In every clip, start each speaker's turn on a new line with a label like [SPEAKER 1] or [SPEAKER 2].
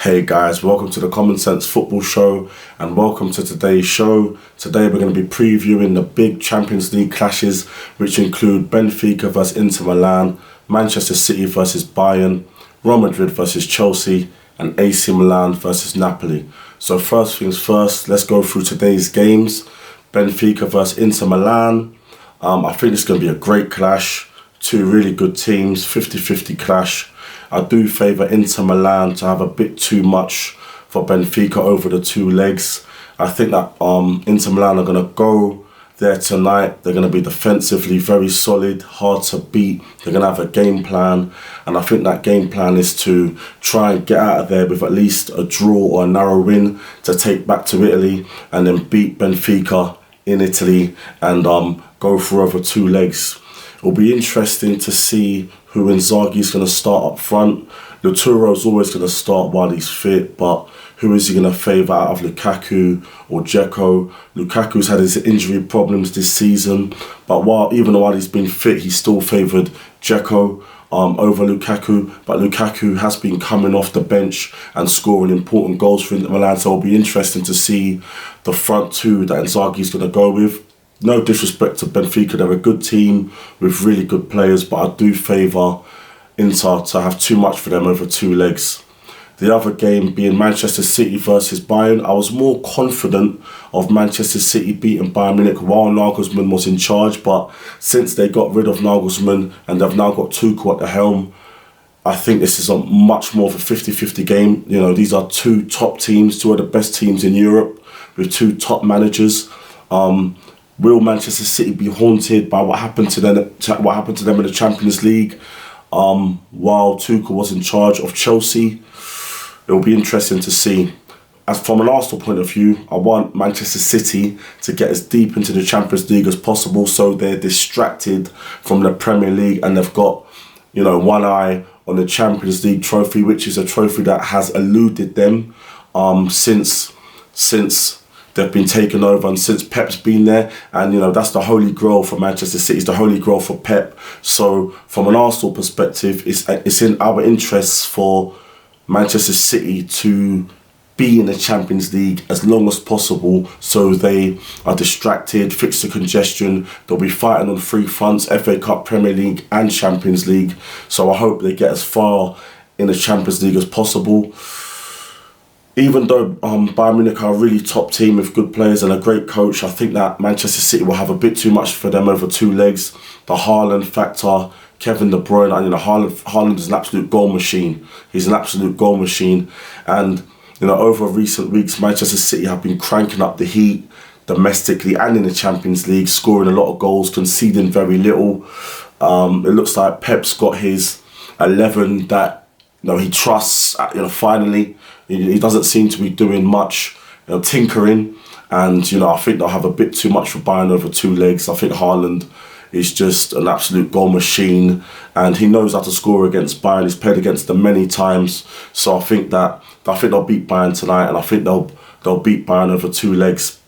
[SPEAKER 1] Hey guys, welcome to the Common Sense Football Show and welcome to today's show. Today we're going to be previewing the big Champions League clashes, which include Benfica versus Inter Milan, Manchester City versus Bayern, Real Madrid versus Chelsea and AC Milan versus Napoli. So first things first, let's go through today's games. Benfica versus Inter Milan. I think it's going to be a great clash. Two really good teams, 50-50 clash. I do favour Inter Milan to have a bit too much for Benfica over the two legs. I think that Inter Milan are going to go there tonight. They're going to be defensively very solid, hard to beat. They're going to have a game plan. And I think that game plan is to try and get out of there with at least a draw or a narrow win to take back to Italy and then beat Benfica in Italy and go for over two legs. It'll be interesting to see who Inzaghi's going to start up front. Laturo's always going to start while he's fit, but who is he going to favour out of Lukaku or Dzeko? Lukaku's had his injury problems this season, but even while he's been fit, he still favoured Dzeko over Lukaku. But Lukaku has been coming off the bench and scoring important goals for Inter Milan, so it'll be interesting to see the front two that Inzaghi's going to go with. No disrespect to Benfica, they're a good team with really good players, but I do favour Inter to have too much for them over two legs. The other game being Manchester City versus Bayern. I was more confident of Manchester City beating Bayern Munich while Nagelsmann was in charge, but since they got rid of Nagelsmann and they've now got Tuchel at the helm, I think this is a much more of a 50-50 game. You know, these are two top teams, two of the best teams in Europe with two top managers. Will Manchester City be haunted by what happened to them in the Champions League while Tuchel was in charge of Chelsea? It will be interesting to see. As from an Arsenal point of view, I want Manchester City to get as deep into the Champions League as possible so they're distracted from the Premier League and they've got, one eye on the Champions League trophy, which is a trophy that has eluded them since they've been taken over and since Pep's been there. And, that's the holy grail for Manchester City. It's the holy grail for Pep. So from an Arsenal perspective, it's in our interests for Manchester City to be in the Champions League as long as possible so they are distracted, fix the congestion. They'll be fighting on three fronts, FA Cup, Premier League and Champions League. So I hope they get as far in the Champions League as possible. Even though Bayern Munich are a really top team with good players and a great coach, I think that Manchester City will have a bit too much for them over two legs. The Haaland factor, Kevin De Bruyne, and Haaland is an absolute goal machine. He's an absolute goal machine. And, over recent weeks, Manchester City have been cranking up the heat domestically and in the Champions League, scoring a lot of goals, conceding very little. It looks like Pep's got his 11 that he trusts, finally. He doesn't seem to be doing much, tinkering. And, I think they'll have a bit too much for Bayern over two legs. I think Haaland is just an absolute goal machine. And he knows how to score against Bayern. He's played against them many times. So I think they'll beat Bayern tonight. And I think they'll beat Bayern over two legs.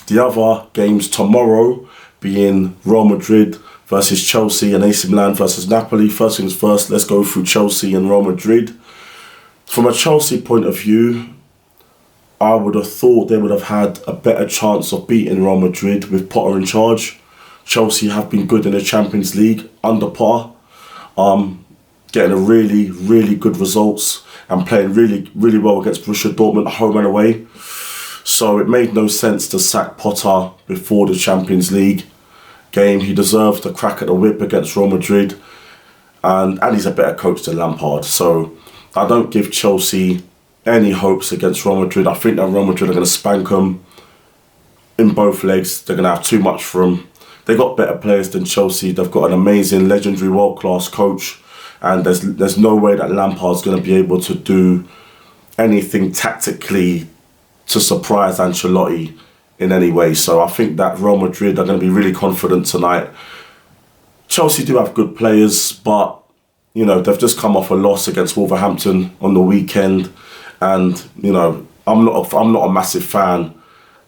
[SPEAKER 1] The other games tomorrow being Real Madrid versus Chelsea and AC Milan versus Napoli. First things first, let's go through Chelsea and Real Madrid. From a Chelsea point of view, I would have thought they would have had a better chance of beating Real Madrid with Potter in charge. Chelsea have been good in the Champions League under Potter, getting a really, really good results and playing really, really well against Borussia Dortmund home and away. So it made no sense to sack Potter before the Champions League game. He deserved a crack at the whip against Real Madrid, and he's a better coach than Lampard. So I don't give Chelsea any hopes against Real Madrid. I think that Real Madrid are going to spank them in both legs. They're going to have too much for them. They got better players than Chelsea. They've got an amazing, legendary, world-class coach, and there's no way that Lampard's going to be able to do anything tactically to surprise Ancelotti in any way. So I think that Real Madrid are going to be really confident tonight. Chelsea do have good players, but they've just come off a loss against Wolverhampton on the weekend, and I'm not a massive fan.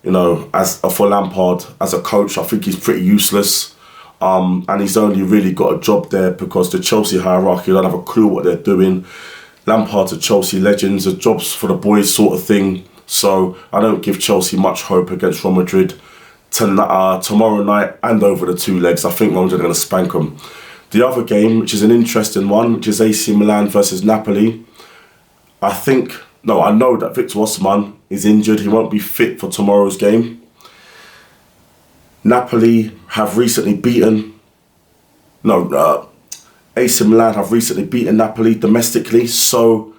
[SPEAKER 1] As for Lampard as a coach, I think he's pretty useless, and he's only really got a job there because the Chelsea hierarchy don't have a clue what they're doing. Lampard's a Chelsea legend, a jobs for the boys sort of thing. So I don't give Chelsea much hope against Real Madrid tomorrow night and over the 2 legs. I think Real Madrid are going to spank them. The other game, which is an interesting one, which is AC Milan versus Napoli. I know that Victor Osimhen is injured. He won't be fit for tomorrow's game. Napoli have recently beaten... AC Milan have recently beaten Napoli domestically, so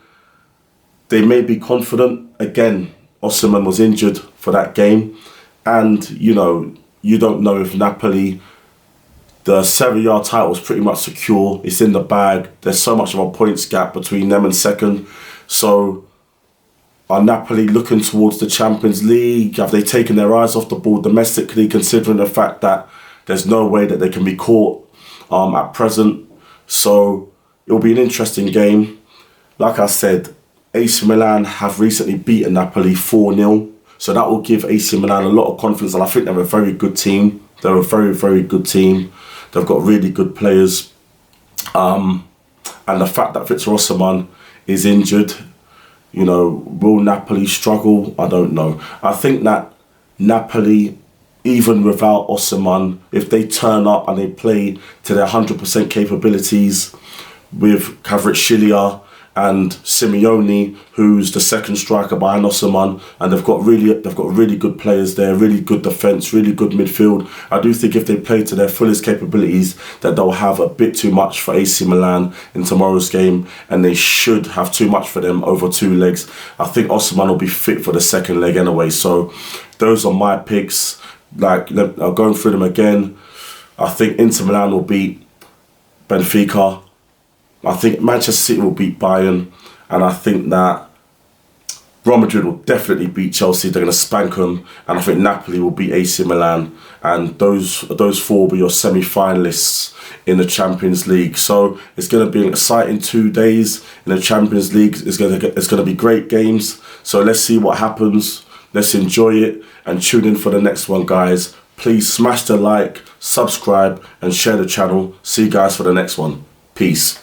[SPEAKER 1] they may be confident. Again, Osimhen was injured for that game. And, you don't know if Napoli... The Serie A title is pretty much secure. It's in the bag. There's so much of a points gap between them and second. So, are Napoli looking towards the Champions League? Have they taken their eyes off the ball domestically, considering the fact that there's no way that they can be caught at present? So, it'll be an interesting game. Like I said, AC Milan have recently beaten Napoli 4-0. So that will give AC Milan a lot of confidence. And I think they're a very good team. They're a very, very good team. They've got really good players. And the fact that Victor Osimhen is injured, will Napoli struggle? I don't know. I think that Napoli, even without Osimhen, if they turn up and they play to their 100% capabilities with Kvaratskhelia and Simeone, who's the second striker behind Osimhen, and they've got really good players there, really good defence, really good midfield. I do think if they play to their fullest capabilities, that they'll have a bit too much for AC Milan in tomorrow's game, and they should have too much for them over 2 legs. I think Osimhen will be fit for the second leg anyway. So those are my picks. Going through them again, I think Inter Milan will beat Benfica. I think Manchester City will beat Bayern, and I think that Real Madrid will definitely beat Chelsea. They're going to spank them, and I think Napoli will beat AC Milan, and those 4 will be your semi-finalists in the Champions League. So it's going to be an exciting 2 days in the Champions League. It's going to be great games. So let's see what happens. Let's enjoy it and tune in for the next one, guys. Please smash the like, subscribe, and share the channel. See you guys for the next one. Peace.